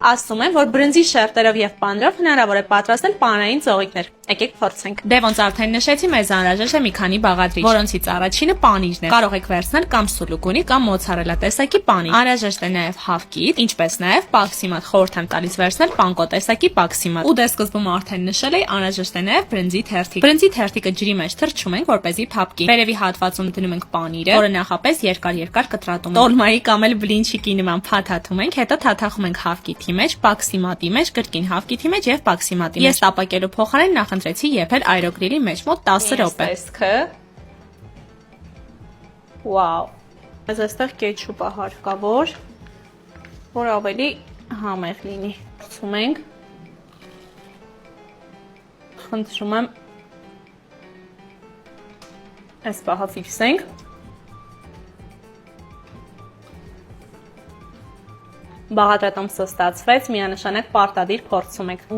Ասում են, որ բրնձի շերտերով եւ պանրով հնարավոր է պատրաստել պանրային ծաղիկներ։ Եկեք փորձենք։ Դե ոնց արդեն նշեցի, մեզ անհրաժեշտ է մի քանի բաղադրիչ, որոնցից առաջինը պանիրն է։ Կարող եք վերցնել կամ սուլուգունի կամ մոցարելա տեսակի պանիր։ Անհրաժեշտ է նաեւ հավկիթ, ինչպես նաեւ պաքսիմատ, խորհուրդ եմ տալիս վերցնել պանկո տեսակի պաքսիմատ։ Ու դե սկզբում արդեն նշել էի, անհրաժեշտ է նաեւ բրնձի թերթիկ։ Բրնձի թերթիկը ջրի մեջ թրջում ենք, որպեսզի փափկի։ Վերևի հատվածում դնում ենք պանիրը, որը նախապես երկար կտրատում ենք։ Տոլմայի կամ էլ բլինչիկի նման փաթաթում ենք, հետո թաթախում ենք հավկիթի մեջ, պաքսիմատի մեջ, կրկին հավկիթի մեջ եւ պաքսիմատի մեջ։ Ես տապակելու փոխարեն նախընտրեցի եփել այրոգրիլի մեջ մոտ 10 րոպե։ Տեսքը։ Վաու։ Այս այստեղ կետչուպ է հարկավոր, որ ավելի համեղ լինի։ Փորձում ենք։ Խնդրում եմ այս պահը ֆիքսենք։ Բաղադրատոմսը ստացվեց, միանշանակ պարտադիր փորձում եք։